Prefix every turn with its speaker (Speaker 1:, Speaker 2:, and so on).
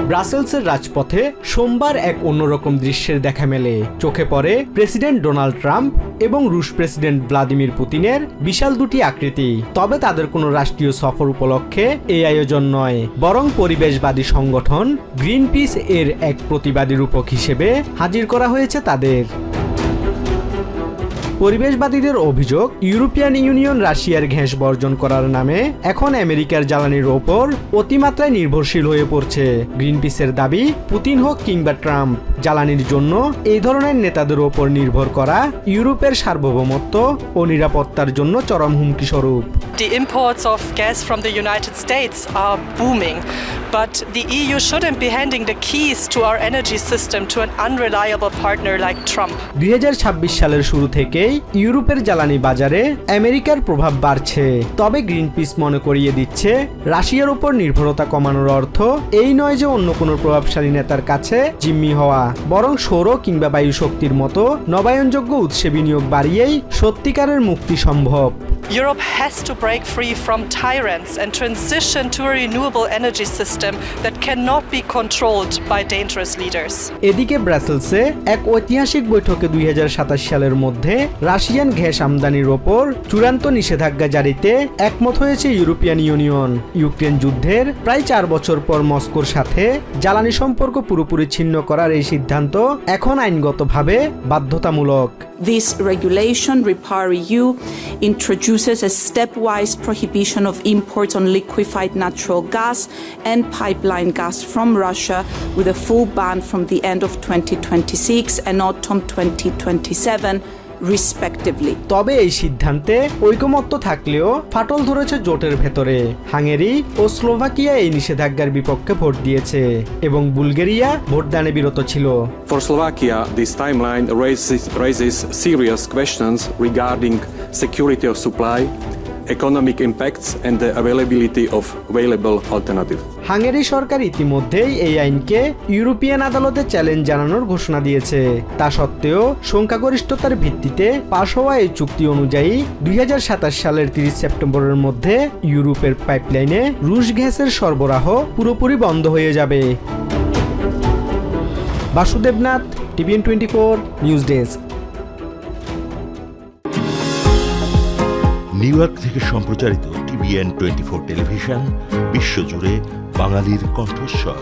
Speaker 1: ব্রাসেলসের রাজপথে সোমবার এক অন্যরকম দৃশ্যের দেখা মেলে। চোখে পড়ে প্রেসিডেন্ট ডোনাল্ড ট্রাম্প এবং রুশ প্রেসিডেন্ট ভ্লাদিমির পুতিনের বিশাল দুটি আকৃতি। তবে তাদের কোনো রাষ্ট্রীয় সফর উপলক্ষে এই আয়োজন নয়, বরং পরিবেশবাদী সংগঠন গ্রিনপিস এর এক প্রতিবাদী রূপক হিসেবে হাজির করা হয়েছে তাদের। পরিবেশবাদীদের অভিযোগ, ইউরোপিয়ান ইউনিয়ন রাশিয়ার গ্যাস বর্জন করার নামে এখন আমেরিকার জ্বালানির ওপর অতিমাত্রায় নির্ভরশীল হয়ে পড়ছে। গ্রিনপিসের দাবি, পুতিন হোক কিংবা ট্রাম্প, জ্বালানির জন্য এই ধরনের নেতাদের ওপর নির্ভর করা ইউরোপের সার্বভৌমত্ব ও নিরাপত্তার জন্য চরম হুমকি স্বরূপ।
Speaker 2: The imports of gas from the United States are booming, but the EU shouldn't be handing the keys to our energy system to an unreliable partner like Trump.
Speaker 1: 2026 সালের শুরু থেকেই ইউরোপের জ্বালানি বাজারে আমেরিকার প্রভাব বাড়ছে। তবে গ্রিনপিস মনে করিয়ে দিচ্ছে, রাশিয়ার উপর নির্ভরতা কমানোর অর্থ এই নয় যে অন্য কোনো প্রভাবশালী নেতার কাছে জিম্মি হওয়া, বরং সৌর কিংবা বায়ু শক্তির মতো নবায়নযোগ্য উৎসে বিনিয়োগ বাড়িয়েই সত্যিকারের মুক্তি সম্ভব।
Speaker 2: Europe has to break free from tyrants and transition to a renewable energy system that cannot be controlled by dangerous leaders.
Speaker 1: এদিকে ব্রাসেলসে এক ঐতিহাসিক বৈঠকে 2027 সালের মধ্যে রাশিয়ান গ্যাস আমদানির ওপর চূড়ান্ত নিষেধাজ্ঞা জারিতে একমত হয়েছে ইউরোপিয়ান ইউনিয়ন। ইউক্রেন যুদ্ধের প্রায় 4 বছর পর মস্কোর সাথে জ্বালানি সম্পর্ক পুরোপুরি ছিন্ন করার এই সিদ্ধান্ত এখন আইনগতভাবে বাধ্যতামূলক।
Speaker 3: This regulation, REPowerEU, introduces a stepwise prohibition of imports on liquefied natural gas and pipeline gas from Russia, with a full ban from the end of 2026 and autumn 2027. Respectively.
Speaker 1: তবে এই সিদ্ধান্তে ঐকমত্য থাকলেও ফাটল ধরেছে জোটের ভেতরে। হাঙ্গেরি ও স্লোভাকিয়া এই নিষেধাজ্ঞার বিপক্ষে ভোট দিয়েছে এবং বুলগেরিয়া ভোটদানে বিরত ছিল।
Speaker 4: For Slovakia, this timeline raises serious questions regarding security of supply, economic impacts and the availability of available alternatives.
Speaker 1: Hungary সরকার ইতিমধ্যেই এই আইনকে ইউরোপিয়ান আদালতে চ্যালেঞ্জ জানানোর ঘোষণা দিয়েছে। তা সত্ত্বেও সংখ্যাগরিষ্ঠতার ভিত্তিতে পাশ হওয়া এই চুক্তি অনুযায়ী 2027 সালের 30 সেপ্টেম্বরের মধ্যে ইউরোপের পাইপলাইনে রুশ গ্যাসের সরবরাহ পুরোপুরি বন্ধ হয়ে যাবে। Basudebnath, TVN 24 news desk.
Speaker 5: New York থেকে সম্প্রচারিত TVN 24 টেলিভিশন বিশ্বজুড়ে বাঙালির কণ্ঠস্বর।